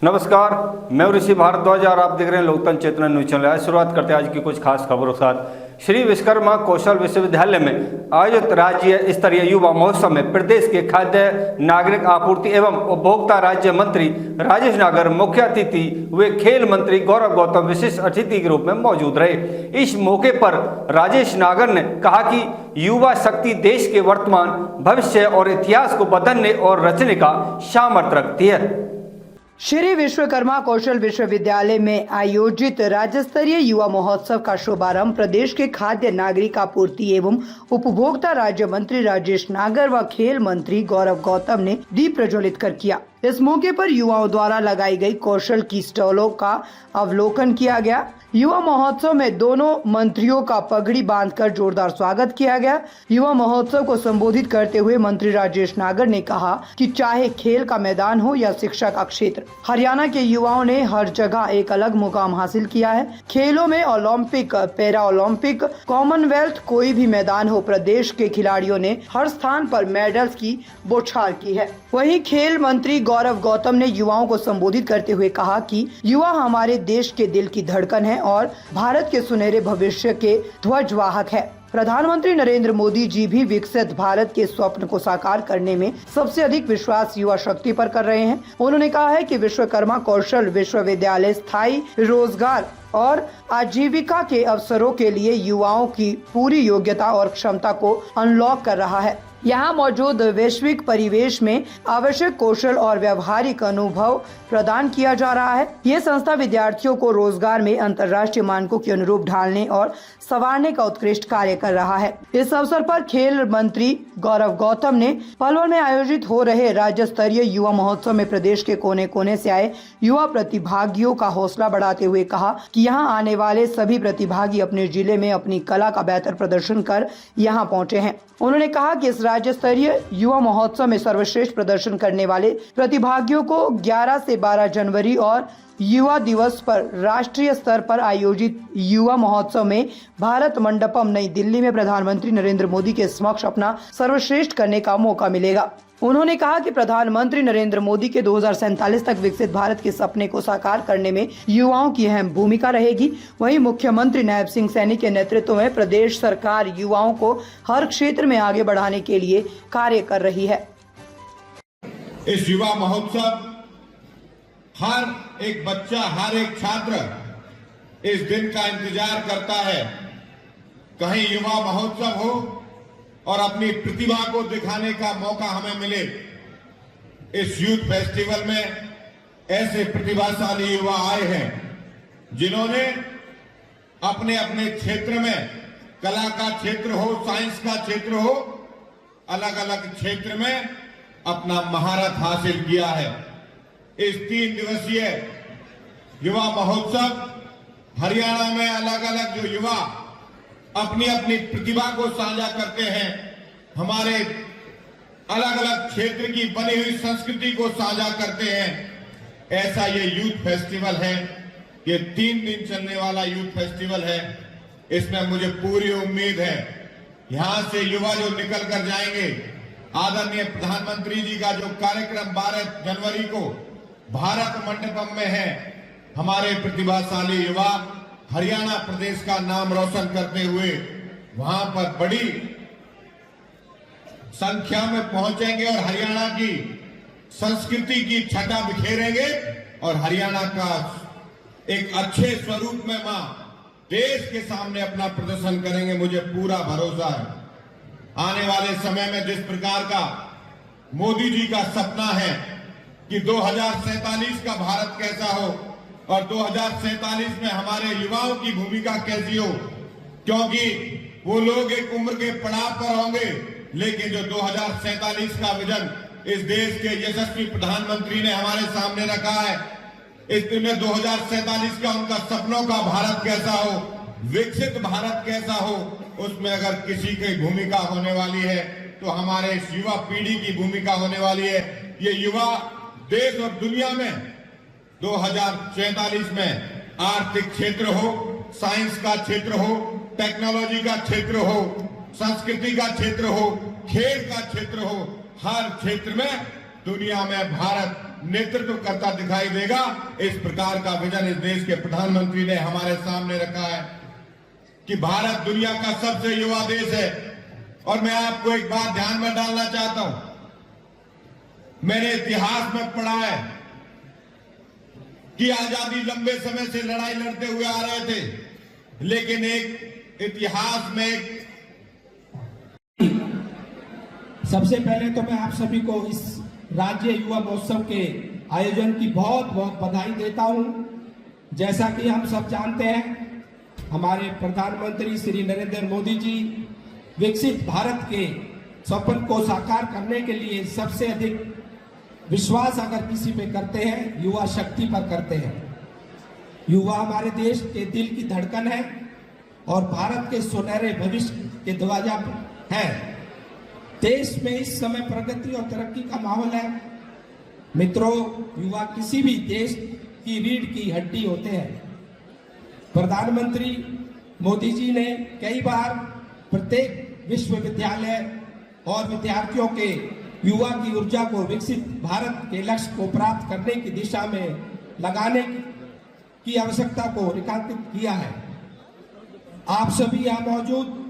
नमस्कार, मैं ऋषि भारद्वाज और आप देख रहे हैं लोकतंत्र चेतना न्यूज चैनल। आज शुरुआत करते हैं आज की कुछ खास खबरों के साथ। श्री विश्वकर्मा कौशल विश्वविद्यालय में आयोजित राज्य स्तरीय युवा महोत्सव में प्रदेश के खाद्य नागरिक आपूर्ति एवं उपभोक्ता राज्य मंत्री राजेश नागर मुख्य अतिथि व खेल मंत्री गौरव गौतम विशिष्ट अतिथि के रूप में मौजूद रहे। इस मौके पर राजेश नागर ने कहा कि युवा शक्ति देश के वर्तमान, भविष्य और इतिहास को बदलने और रचने का सामर्थ्य रखती है। श्री विश्वकर्मा कौशल विश्वविद्यालय में आयोजित राज्य स्तरीय युवा महोत्सव का शुभारंभ प्रदेश के खाद्य नागरिक आपूर्ति एवं उपभोक्ता राज्य मंत्री राजेश नागर व खेल मंत्री गौरव गौतम ने दीप प्रज्वलित कर किया। इस मौके पर युवाओं द्वारा लगाई गई कौशल की स्टॉलों का अवलोकन किया गया। युवा महोत्सव में दोनों मंत्रियों का पगड़ी बांधकर जोरदार स्वागत किया गया। युवा महोत्सव को संबोधित करते हुए मंत्री राजेश नागर ने कहा कि चाहे खेल का मैदान हो या शिक्षा का क्षेत्र, हरियाणा के युवाओं ने हर जगह एक अलग मुकाम हासिल किया है। खेलों में ओलंपिक, पैरा ओलंपिक, कॉमनवेल्थ, कोई भी मैदान हो, प्रदेश के खिलाड़ियों ने हर स्थान पर मेडल्स की बौछार की है। वहीं खेल मंत्री गौरव गौतम ने युवाओं को संबोधित करते हुए कहा कि युवा हमारे देश के दिल की धड़कन है और भारत के सुनहरे भविष्य के ध्वजवाहक है। प्रधानमंत्री नरेंद्र मोदी जी भी विकसित भारत के स्वप्न को साकार करने में सबसे अधिक विश्वास युवा शक्ति पर कर रहे हैं। उन्होंने कहा है कि विश्वकर्मा कौशल विश्वविद्यालय स्थायी रोजगार और आजीविका के अवसरों के लिए युवाओं की पूरी योग्यता और क्षमता को अनलॉक कर रहा है। यहाँ मौजूद वैश्विक परिवेश में आवश्यक कौशल और व्यवहारिक अनुभव प्रदान किया जा रहा है। ये संस्था विद्यार्थियों को रोजगार में अंतर्राष्ट्रीय मानकों के अनुरूप ढालने और संवारने का उत्कृष्ट कार्य कर रहा है। इस अवसर पर खेल मंत्री गौरव गौतम ने पलवल में आयोजित हो रहे राज्य स्तरीय युवा महोत्सव में प्रदेश के कोने कोने से आए युवा प्रतिभागियों का हौसला बढ़ाते हुए कहा कि यहाँ आने वाले सभी प्रतिभागी अपने जिले में अपनी कला का बेहतर प्रदर्शन कर यहाँ पहुँचे हैं। उन्होंने कहा कि इस राज्य स्तरीय युवा महोत्सव में सर्वश्रेष्ठ प्रदर्शन करने वाले प्रतिभागियों को 11 से 12 जनवरी और युवा दिवस पर राष्ट्रीय स्तर पर आयोजित युवा महोत्सव में भारत मंडपम नई दिल्ली में प्रधानमंत्री नरेंद्र मोदी के समक्ष अपना सर्वश्रेष्ठ करने का मौका मिलेगा। उन्होंने कहा कि प्रधानमंत्री नरेंद्र मोदी के 2047 तक विकसित भारत के सपने को साकार करने में युवाओं की अहम भूमिका रहेगी। वहीं मुख्यमंत्री नायब सिंह सैनी के नेतृत्व में प्रदेश सरकार युवाओं को हर क्षेत्र में आगे बढ़ाने के लिए कार्य कर रही है। इस युवा महोत्सव हर एक बच्चा, हर एक छात्र इस दिन का इंतजार करता है। कहीं युवा महोत्सव हो और अपनी प्रतिभा को दिखाने का मौका हमें मिले। इस यूथ फेस्टिवल में ऐसे प्रतिभाशाली युवा आए हैं जिन्होंने अपने अपने क्षेत्र में, कला का क्षेत्र हो, साइंस का क्षेत्र हो, अलग अलग क्षेत्र में अपना महारत हासिल किया है। इस 3 दिवसीय युवा महोत्सव हरियाणा में अलग अलग जो युवा अपनी अपनी प्रतिभा को साझा करते हैं, हमारे अलग अलग क्षेत्र की बनी हुई संस्कृति को साझा करते हैं। ऐसा ये यूथ फेस्टिवल है। ये 3 दिन चलने वाला यूथ फेस्टिवल है। इसमें मुझे पूरी उम्मीद है यहां से युवा जो निकल कर जाएंगे, आदरणीय प्रधानमंत्री जी का जो कार्यक्रम 12 जनवरी को भारत मंडपम में है, हमारे प्रतिभाशाली युवा हरियाणा प्रदेश का नाम रोशन करते हुए वहां पर बड़ी संख्या में पहुंचेंगे और हरियाणा की संस्कृति की छटा बिखेरेंगे और हरियाणा का एक अच्छे स्वरूप में मां देश के सामने अपना प्रदर्शन करेंगे। मुझे पूरा भरोसा है आने वाले समय में जिस प्रकार का मोदी जी का सपना है कि 2047 का भारत कैसा हो और 2047 में हमारे युवाओं की भूमिका कैसी हो, क्योंकि वो लोग एक उम्र के पड़ाव पर होंगे, लेकिन जो 2047 का विजन इस देश के यशस्वी प्रधानमंत्री ने हमारे सामने रखा है, इसमें 2047 का उनका सपनों का भारत कैसा हो, विकसित भारत कैसा हो, उसमें अगर किसी की भूमिका होने वाली है तो हमारे इस युवा पीढ़ी की भूमिका होने वाली है। ये युवा देश और दुनिया में 2047 में आर्थिक क्षेत्र हो, साइंस का क्षेत्र हो, टेक्नोलॉजी का क्षेत्र हो, संस्कृति का क्षेत्र हो, खेल का क्षेत्र हो, हर क्षेत्र में दुनिया में भारत नेतृत्व करता दिखाई देगा। इस प्रकार का विजन इस देश के प्रधानमंत्री ने हमारे सामने रखा है कि भारत दुनिया का सबसे युवा देश है। और मैं आपको एक बात ध्यान में डालना चाहता हूं, मैंने इतिहास में पढ़ा है कि आजादी लंबे समय से लड़ाई लड़ते हुए आ रहे थे, लेकिन एक इतिहास में सबसे पहले तो मैं आप सभी को इस राज्य युवा महोत्सव के आयोजन की बहुत बहुत बधाई देता हूं। जैसा कि हम सब जानते हैं, हमारे प्रधानमंत्री श्री नरेंद्र मोदी जी विकसित भारत के सपन को साकार करने के लिए सबसे अधिक विश्वास अगर किसी पे करते हैं, युवा शक्ति पर करते हैं। युवा हमारे देश के दिल की धड़कन है और भारत के सुनहरे भविष्य के ध्वजा है। देश में इस समय प्रगति और तरक्की का माहौल है। मित्रों, युवा किसी भी देश की रीढ़ की हड्डी होते हैं। प्रधानमंत्री मोदी जी ने कई बार प्रत्येक विश्वविद्यालय और विद्यार्थियों के युवा की ऊर्जा को विकसित भारत के लक्ष्य को प्राप्त करने की दिशा में लगाने की आवश्यकता को रेखांकित किया है। आप सभी यहाँ मौजूद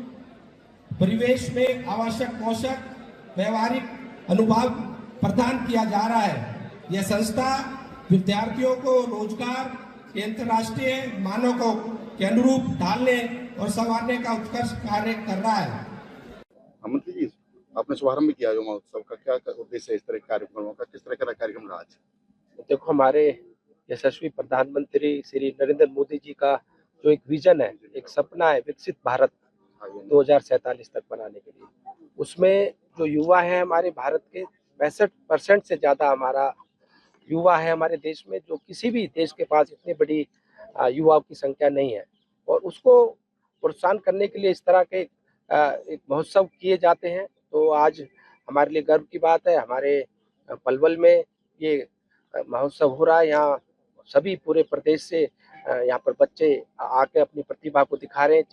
परिवेश में आवश्यक पोषक व्यवहारिक अनुभव प्रदान किया जा रहा है। यह संस्था विद्यार्थियों को रोजगार के अंतर्राष्ट्रीय मानकों के अनुरूप ढालने और संवारने का उत्कृष्ट कार्य कर रहा है। मंत्री जी, आपने शुभारंभ किया युवा महोत्सव का, क्या उद्देश्य है इस तरह के कार्यक्रमों का, किस तरह का कार्यक्रम रहा आज? देखो, हमारे यशस्वी प्रधानमंत्री श्री नरेंद्र मोदी जी का जो एक विजन है, एक सपना है विकसित भारत 2047 तक बनाने के लिए, उसमें जो युवा है हमारे भारत के 65% से ज्यादा हमारा युवा है हमारे देश में, जो किसी भी देश के पास इतनी बड़ी युवाओं की संख्या नहीं है। और उसको प्रोत्साहन करने के लिए इस तरह के एक महोत्सव किए जाते हैं। तो आज हमारे लिए गर्व की बात है, हमारे पलवल में ये महोत्सव हो रहा है। यहाँ सभी पूरे प्रदेश से यहाँ पर बच्चे आके अपनी प्रतिभा को दिखा रहे हैं।